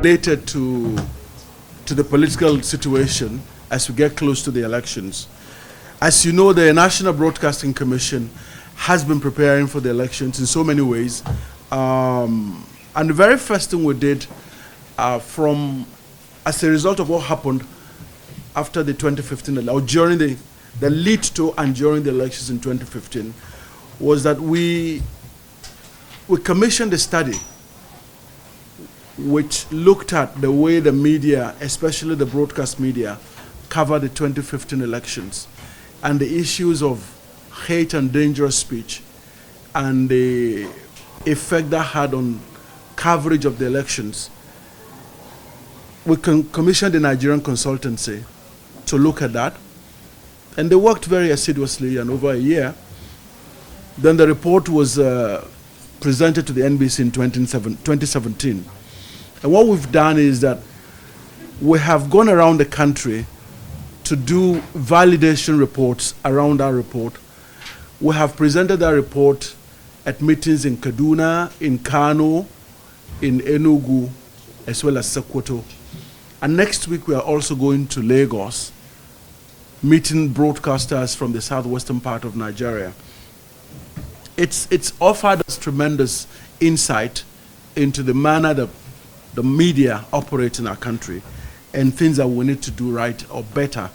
related to the political situation as we get close to the elections. As you know, the National Broadcasting Commission has been preparing for the elections in so many ways. And the very first thing we did as a result of what happened after the 2015, or during the lead to and during the elections in 2015, was that we commissioned a study which looked at the way the media, especially the broadcast media, covered the 2015 elections and the issues of hate and dangerous speech and the effect that had on coverage of the elections. We commissioned the Nigerian consultancy to look at that, and they worked very assiduously and over a year. Then the report was presented to the NBC in 2017. And what we've done is that we have gone around the country to do validation reports around our report. We have presented that report at meetings in Kaduna, in Kano, in Enugu, as well as Sokoto. And next week we are also going to Lagos, meeting broadcasters from the southwestern part of Nigeria. It's offered us tremendous insight into the manner that the media operate in our country and things that we need to do right or better.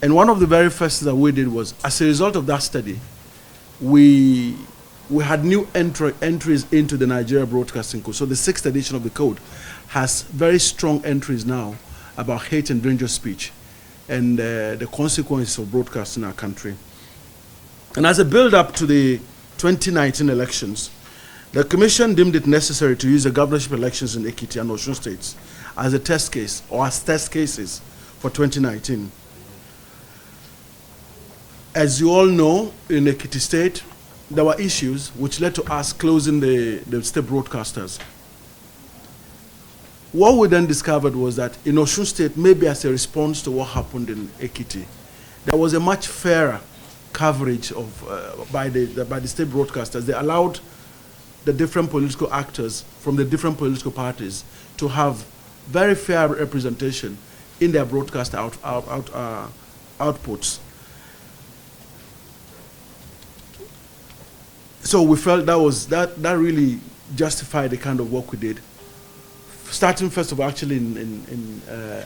And one of the very first things that we did was, as a result of that study, we had new entries into the Nigeria Broadcasting Code. So the 6th edition of the code has very strong entries now about hate and dangerous speech and the consequences of broadcasting in our country. And as a build-up to the 2019 elections, the Commission deemed it necessary to use the governorship elections in Ekiti and Osun states as a test case, or as test cases for 2019. As you all know, in Ekiti state, there were issues which led to us closing the state broadcasters. What we then discovered was that in Osun state, maybe as a response to what happened in Ekiti, there was a much fairer coverage of by the state broadcasters. They allowed the different political actors from the different political parties to have very fair representation in their broadcast outputs. So we felt that really justified the kind of work we did. Starting first of all, actually in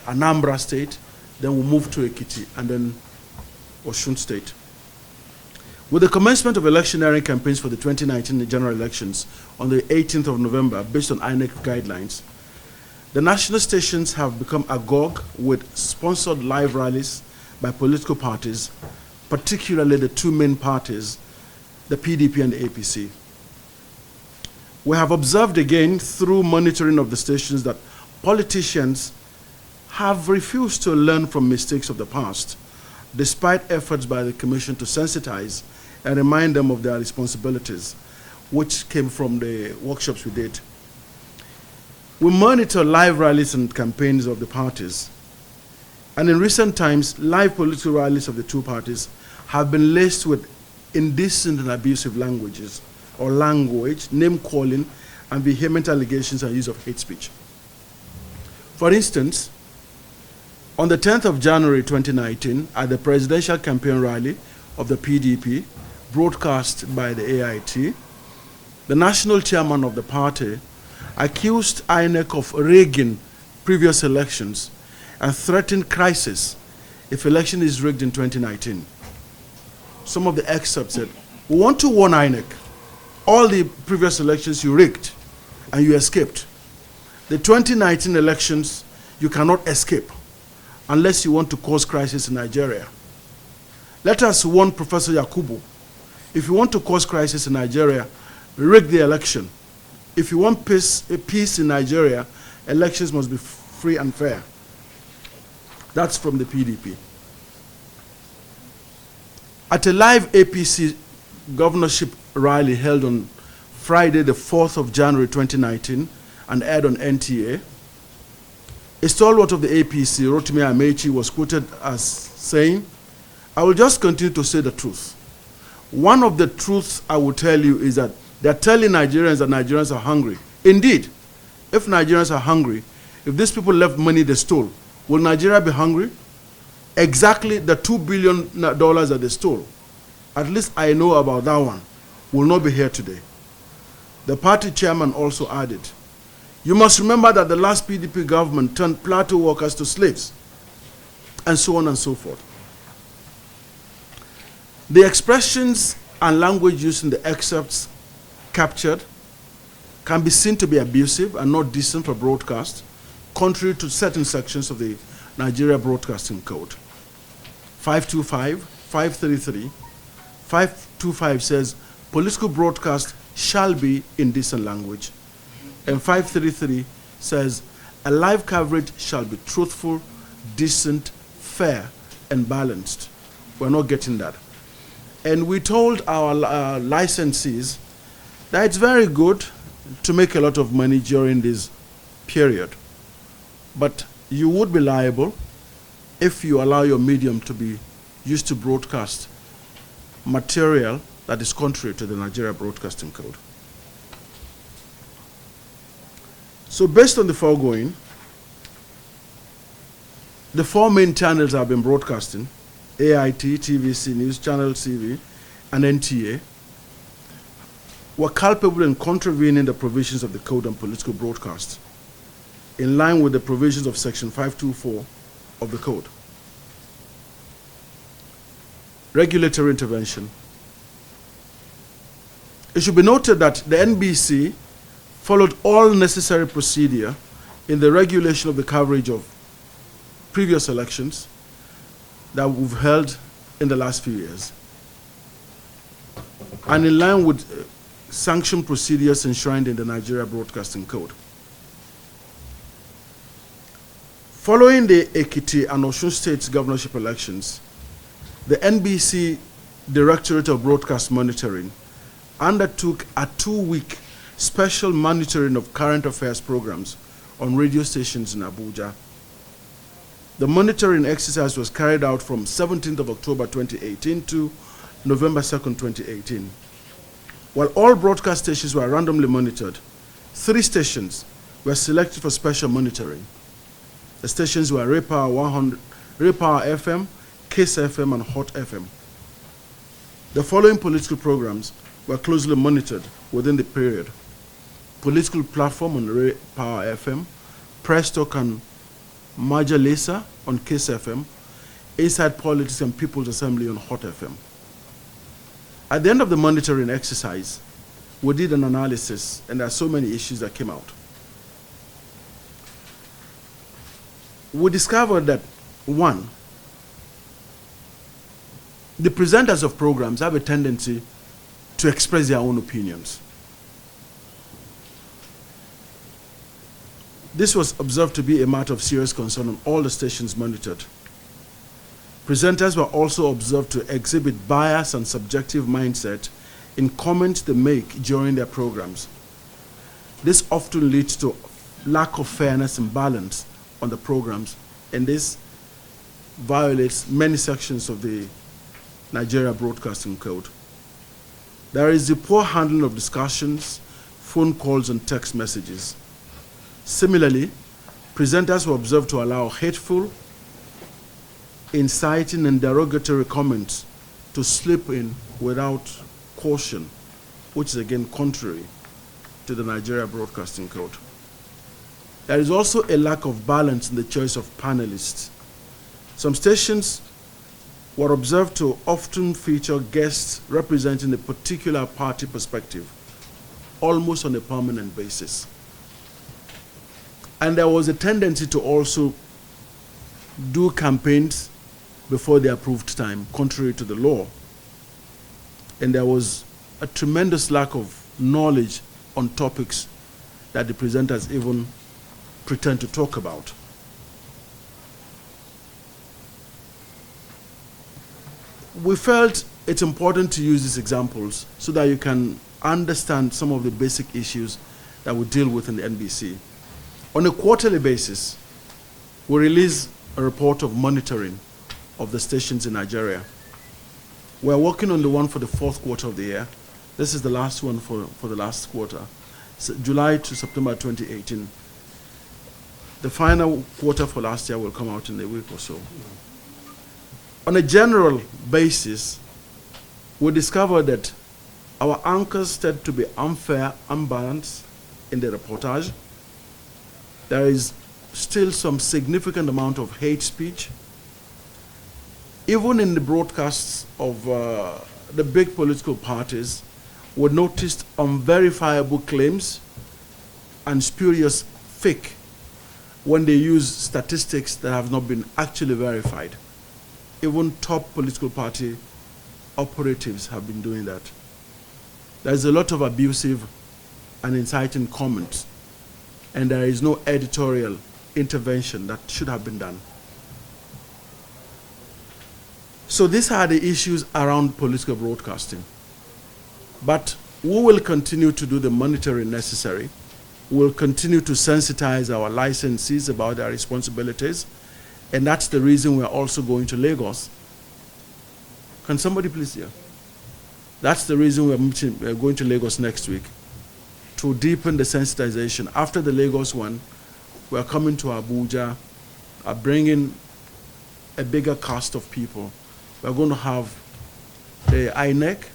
Anambra State, then we moved to Ekiti, and then Osun State. With the commencement of electioneering campaigns for the 2019 general elections on the 18th of November, based on INEC guidelines, the national stations have become agog with sponsored live rallies by political parties, particularly the two main parties, the PDP and the APC. We have observed again through monitoring of the stations that politicians have refused to learn from mistakes of the past, despite efforts by the Commission to sensitize and remind them of their responsibilities, which came from the workshops we did. We monitor live rallies and campaigns of the parties. And in recent times, live political rallies of the two parties have been laced with indecent and abusive language, name-calling, and vehement allegations and use of hate speech. For instance, on the 10th of January 2019, at the presidential campaign rally of the PDP, broadcast by the AIT, the national chairman of the party accused INEC of rigging previous elections and threatened crisis if election is rigged in 2019. Some of the excerpts said, "We want to warn INEC, all the previous elections you rigged and you escaped. The 2019 elections you cannot escape unless you want to cause crisis in Nigeria. Let us warn Professor Yakubu, if you want to cause crisis in Nigeria, rig the election. If you want peace in Nigeria, elections must be free and fair." That's from the PDP. At a live APC governorship rally held on Friday, the 4th of January 2019, and aired on NTA, a stalwart of the APC, Rotimi Amechi, was quoted as saying, "I will just continue to say the truth. One of the truths I will tell you is that they're telling Nigerians that Nigerians are hungry. Indeed, if Nigerians are hungry, if these people left money they stole, will Nigeria be hungry? Exactly the $2 billion that they stole, at least I know about that one, will not be here today. The party chairman also added, you must remember that the last PDP government turned plateau workers to slaves, and so on and so forth. The expressions and language used in the excerpts captured can be seen to be abusive and not decent for broadcast, contrary to certain sections of the Nigeria Broadcasting Code. 525, 533, 525 says, political broadcast shall be in decent language. And 533 says, a live coverage shall be truthful, decent, fair, and balanced. We're not getting that. And we told our licensees that it's very good to make a lot of money during this period, but you would be liable if you allow your medium to be used to broadcast material that is contrary to the Nigeria Broadcasting Code. So based on the foregoing, the four main channels have been broadcasting, AIT, TVC News, Channel TV, and NTA, were culpable in contravening the provisions of the Code on Political Broadcast, in line with the provisions of Section 524 of the Code. Regulatory intervention. It should be noted that the NBC followed all necessary procedure in the regulation of the coverage of previous elections that we've held in the last few years, and in line with sanction procedures enshrined in the Nigeria Broadcasting Code. Following the Ekiti and Osun State governorship elections, the NBC Directorate of Broadcast Monitoring undertook a 2-week special monitoring of current affairs programs on radio stations in Abuja. The monitoring exercise was carried out from 17th of October 2018 to November 2nd, 2018. While all broadcast stations were randomly monitored, 3 stations were selected for special monitoring. The stations were Repower FM, Kiss FM, and Hot FM. The following political programs were closely monitored within the period: Political Platform on Repower FM, Press Talk and Majalisa on Kiss FM, Inside Politics and People's Assembly on Hot FM. At the end of the monitoring exercise, we did an analysis, and there are so many issues that came out. We discovered that, 1, the presenters of programs have a tendency to express their own opinions. This was observed to be a matter of serious concern on all the stations monitored. Presenters were also observed to exhibit bias and subjective mindset in comments they make during their programs. This often leads to lack of fairness and balance on the programs, and this violates many sections of the Nigeria Broadcasting Code. There is the poor handling of discussions, phone calls, and text messages. Similarly, presenters were observed to allow hateful, inciting, and derogatory comments to slip in without caution, which is again contrary to the Nigeria Broadcasting Code. There is also a lack of balance in the choice of panelists. Some stations were observed to often feature guests representing a particular party perspective, almost on a permanent basis. And there was a tendency to also do campaigns before the approved time, contrary to the law. And there was a tremendous lack of knowledge on topics that the presenters even pretend to talk about. We felt it's important to use these examples so that you can understand some of the basic issues that we deal with in the NBC. On a quarterly basis, we release a report of monitoring of the stations in Nigeria. We're working on the one for the 4th quarter of the year. This is the last one for the last quarter, so July to September 2018. The final quarter for last year will come out in a week or so. On a general basis, we discovered that our anchors tend to be unfair, unbalanced in the reportage. There is still some significant amount of hate speech. Even in the broadcasts of the big political parties, we noticed unverifiable claims and spurious fake when they use statistics that have not been actually verified. Even top political party operatives have been doing that. There's a lot of abusive and inciting comments, and there is no editorial intervention that should have been done. So these are the issues around political broadcasting. But we will continue to do the monitoring necessary. We'll continue to sensitize our licensees about their responsibilities, and that's the reason we're also going to Lagos. Can somebody please hear? That's the reason we're going to Lagos next week, to deepen the sensitization. After the Lagos one, we're coming to Abuja, bringing a bigger cast of people. We're going to have the INEC,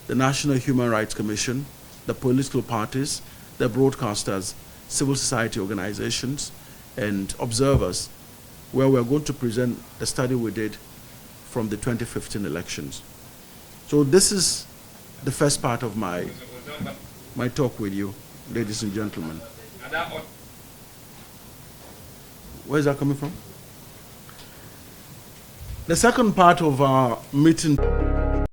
the National Human Rights Commission, the political parties, the broadcasters, civil society organizations, and observers, where we're going to present the study we did from the 2015 elections. So this is the first part of my talk with you, ladies and gentlemen. Where is that coming from? The second part of our meeting